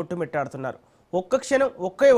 కొట్టుమిట్టాడుతున్నారు. ఒక్క క్షణం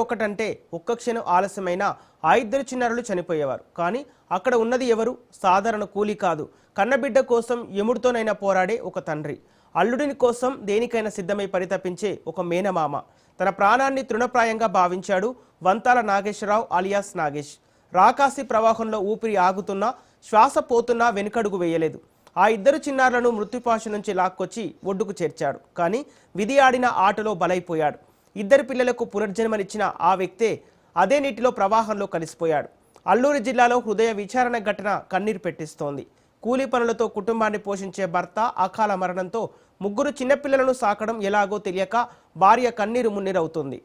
ఒక్కటంటే ఒక్క క్షణం ఆలస్యమైన ఆ ఇద్దరు చిన్నారులు చనిపోయేవారు. కానీ అక్కడ ఉన్నది ఎవరు? సాధారణ కూలీ కాదు, కన్నబిడ్డ కోసం యముడితోనైనా పోరాడే ఒక తండ్రి, అల్లుడిని కోసం దేనికైనా సిద్ధమై పరితపించే ఒక మేనమామ. తన ప్రాణాన్ని తృణప్రాయంగా భావించాడు వంతాల నాగేశ్వరరావు అలియాస్ నాగేష్. రాకాసి ప్రవాహంలో ఊపిరి ఆగుతున్నా, శ్వాస పోతున్నా వెనుకడుగు వేయలేదు. ఆ ఇద్దరు చిన్నారులను మృత్యుపాశ నుంచి లాక్కొచ్చి ఒడ్డుకు చేర్చాడు. కానీ విధి ఆడిన ఆటలో బలైపోయాడు. ఇద్దరు పిల్లలకు పునర్జన్మనిచ్చిన ఆ వ్యక్తే అదే నీటిలో ప్రవాహంలో కలిసిపోయాడు. అల్లూరు జిల్లాలో హృదయ విచారణ ఘటన కన్నీరు పెట్టిస్తోంది. కూలీ పనులతో కుటుంబాన్ని పోషించే భర్త అకాల మరణంతో ముగ్గురు చిన్నపిల్లలను సాకడం ఎలాగో తెలియక భార్య కన్నీరు మున్నీరవుతుంది.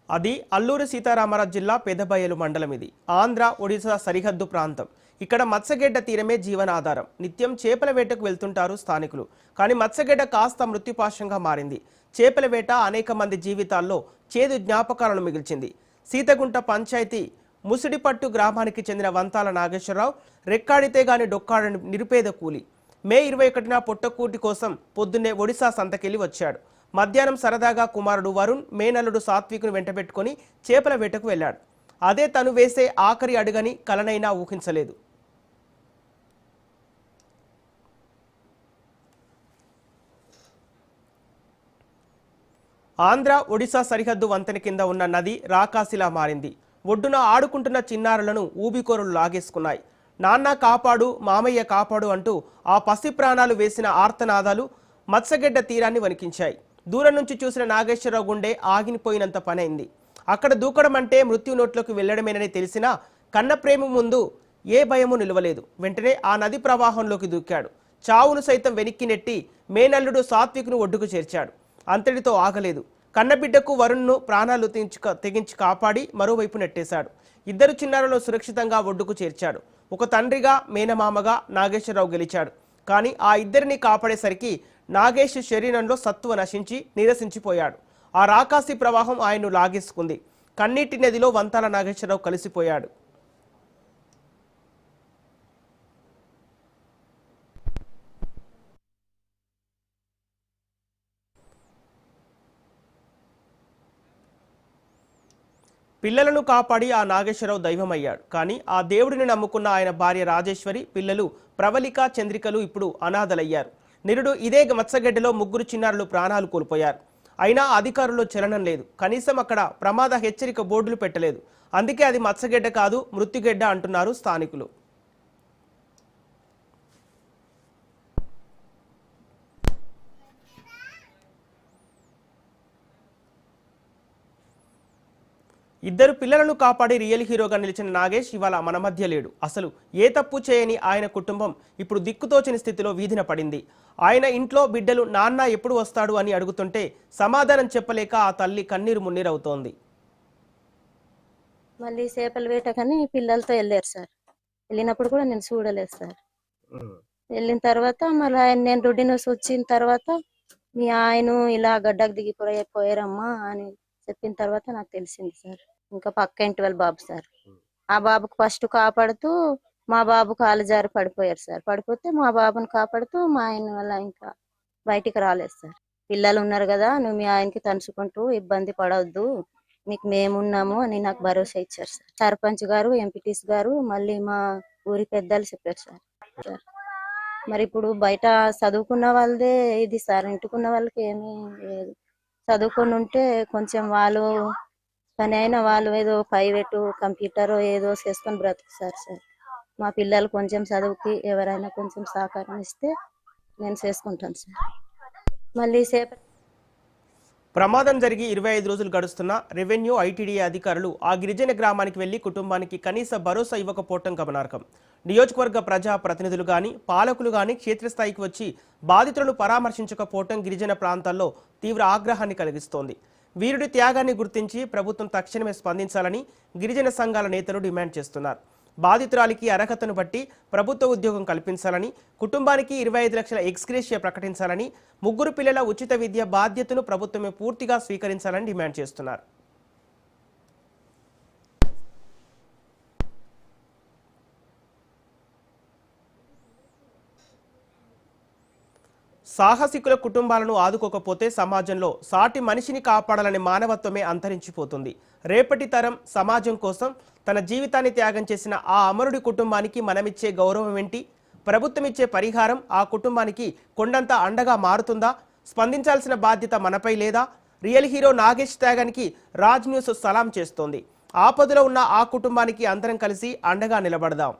అది అల్లూరి సీతారామరాజు జిల్లా పెదబయలు మండలం. ఇది ఆంధ్ర ఒడిశా సరిహద్దు ప్రాంతం. ఇక్కడ మత్స్యగడ్డ తీరమే జీవనాధారం. నిత్యం చేపల వేటకు వెళ్తుంటారు స్థానికులు. కానీ మత్స్యగడ్డ కాస్త మృత్యుపాశంగా మారింది. చేపల వేట అనేక మంది జీవితాల్లో చేదు జ్ఞాపకాలను మిగిల్చింది. సీతగుంట పంచాయతీ ముసిడిపట్టు గ్రామానికి చెందిన వంతాల నాగేశ్వరరావు రెక్కాడితే గాని డొక్కాడని నిరుపేద కూలి. మే 21న పొట్టకూటి కోసం పొద్దున్నే ఒడిశా సంతకెళ్లి వచ్చాడు. మధ్యాహ్నం సరదాగా కుమారుడు వరుణ్, మేనల్లుడు సాత్వికును వెంటబెట్టుకుని చేపల వేటకు వెళ్ళాడు. అదే తను వేసే ఆఖరి అడుగని కలనైనా ఊహించలేదు. ఆంధ్ర ఒడిశా సరిహద్దు వంతెన కింద ఉన్న నది రాకాసిలా మారింది. ఒడ్డున ఆడుకుంటున్న చిన్నారులను ఊబికోరులు లాగేసుకున్నాయి. నాన్న కాపాడు, మామయ్య కాపాడు అంటూ ఆ పసి ప్రాణాలు వేసిన ఆర్తనాదాలు మత్స్యగడ్డ తీరాన్ని వణికించాయి. దూరం నుంచి చూసిన నాగేశ్వరరావు గుండె ఆగిపోయినంత పనైంది. అక్కడ దూకడం అంటే మృత్యు నోట్లోకి వెళ్లడమేనని తెలిసినా కన్నప్రేమ ముందు ఏ భయమూ నిలవలేదు. వెంటనే ఆ నది ప్రవాహంలోకి దూకాడు. చావును సైతం వెనక్కి నెట్టి మేనల్లుడు సాత్వికును ఒడ్డుకు చేర్చాడు. అంతటితో ఆగలేదు. కన్నబిడ్డకు వరుణ్ను ప్రాణాలు తెగించి కాపాడి మరోవైపు నెట్టేశాడు. ఇద్దరు చిన్నారులను సురక్షితంగా ఒడ్డుకు చేర్చాడు. ఒక తండ్రిగా, మేనమామగా నాగేశ్వరరావు గెలిచాడు. కానీ ఆ ఇద్దరిని కాపాడేసరికి నాగేష్ శరీరంలో సత్తువ నశించి నీరసించిపోయాడు. ఆ రాకాసి ప్రవాహం ఆయన్ను లాగేసుకుంది. కన్నీటి నదిలో వంతాల నాగేశ్వరరావు కలిసిపోయాడు. పిల్లలను కాపాడి ఆ నాగేశ్వరరావు దైవమయ్యాడు. కానీ ఆ దేవుడిని నమ్ముకున్న ఆయన భార్య రాజేశ్వరి, పిల్లలు ప్రవళిక, చంద్రికలు ఇప్పుడు అనాథలయ్యారు. నిరుడు ఇదే మత్స్యగడ్డలో ముగ్గురు చిన్నారులు ప్రాణాలు కోల్పోయారు. అయినా అధికారుల్లో చలనం లేదు. కనీసం అక్కడ ప్రమాద హెచ్చరిక బోర్డులు పెట్టలేదు. అందుకే అది మత్స్యగడ్డ కాదు, మృత్యుగడ్డ అంటున్నారు స్థానికులు. ఇద్దరు పిల్లలను కాపాడి రియల్ హీరోగా నిలిచిన నాగేష్ ఇవాళ మన మధ్య లేడు. అసలు ఏ తప్పు చేయని ఆయన కుటుంబం ఇప్పుడు దిక్కుతోచని స్థితిలో వీధిన పడింది. ఆయన ఇంట్లో బిడ్డలు నాన్న ఎప్పుడు వస్తాడు అని అడుగుతుంటే సమాధానం చెప్పలేక ఆ తల్లి కన్నీరు మున్నీరవుతోంది. మళ్ళీ చేపల వేటకని పిల్లలతో వెళ్ళారు సార్. వెళ్ళినప్పుడు కూడా నేను చూడలేదు సార్. వెళ్ళిన తర్వాత మళ్ళీ ఆయన నేను రొడ్డి న్యూస్ వచ్చిన తర్వాత మీ ఆయన ఇలా గడ్డకు దిగిపోయారమ్మా అని చెప్పిన తర్వాత నాకు తెలిసింది సార్. ఇంకా పక్క ఇంటి వాళ్ళ బాబు సార్. ఆ బాబుకు ఫస్ట్ కాపాడుతూ మా బాబు కాలు జారి పడిపోయారు సార్. పడిపోతే మా బాబుని కాపాడుతూ మా ఆయన వల్ల ఇంకా బయటికి రాలేదు సార్. పిల్లలు ఉన్నారు కదా, నువ్వు మీ ఆయనకి తనుచుకుంటూ ఇబ్బంది పడవద్దు, మీకు మేమున్నాము అని నాకు భరోసా ఇచ్చారు సార్. సర్పంచ్ గారు, ఎంపీటీసీ గారు, మళ్ళీ మా ఊరి పెద్దలు చెప్పారు సార్. మరి ఇప్పుడు బయట చదువుకున్న వాళ్ళదే ఇది సార్, ఇంటికున్న వాళ్ళకి ఏమీ లేదు. చదువుకొని ఉంటే కొంచెం వాళ్ళు పని అయినా వాళ్ళు ఏదో ప్రైవేటు కంప్యూటర్ ఏదో చేసుకొని బ్రతుకుతారు సార్. మా పిల్లలు కొంచెం చదువుకి ఎవరైనా కొంచెం సహకారం ఇస్తే నేను చేసుకుంటాను సార్. మళ్ళీ ప్రమాదం జరిగి 25 రోజులు గడుస్తున్నా రెవెన్యూ, ఐటీడీఏ అధికారులు ఆ గిరిజన గ్రామానికి వెళ్లి కుటుంబానికి కనీస భరోసా ఇవ్వకపోవటం గమనార్హం. నియోజకవర్గ ప్రజా ప్రతినిధులు గాని, పాలకులు గాని క్షేత్రస్థాయికి వచ్చి బాధితులను పరామర్శించకపోవటం గిరిజన ప్రాంతాల్లో తీవ్ర ఆగ్రహాన్ని కలిగిస్తోంది. వీరుడి త్యాగాన్ని గుర్తించి ప్రభుత్వం తక్షణమే స్పందించాలని గిరిజన సంఘాల నేతలు డిమాండ్ చేస్తున్నారు. బాధితురాలికి అర్హతను బట్టి ప్రభుత్వ ఉద్యోగం కల్పించాలని, కుటుంబానికి 25 లక్షల ఎక్స్గ్రేషియా ప్రకటించాలని, 3 పిల్లల ఉచిత విద్య బాధ్యతను ప్రభుత్వమే పూర్తిగా స్వీకరించాలని డిమాండ్ చేస్తున్నారు. సాహసికుల కుటుంబాలను ఆదుకోకపోతే సమాజంలో సాటి మనిషిని కాపాడాలనే మానవత్వమే అంతరించిపోతుంది. రేపటి తరం సమాజం కోసం తన జీవితాన్ని త్యాగం చేసిన ఆ అమరుడి కుటుంబానికి మనమిచ్చే గౌరవం ఏంటి? ప్రభుత్వం ఇచ్చే పరిహారం ఆ కుటుంబానికి కొండంత అండగా మారుతుందా? స్పందించాల్సిన బాధ్యత మనపై లేదా? రియల్ హీరో నాగేష్ త్యాగానికి రాజ్ న్యూస్ సలాం చేస్తోంది. ఆపదలో ఉన్న ఆ కుటుంబానికి అందరం కలిసి అండగా నిలబడదాం.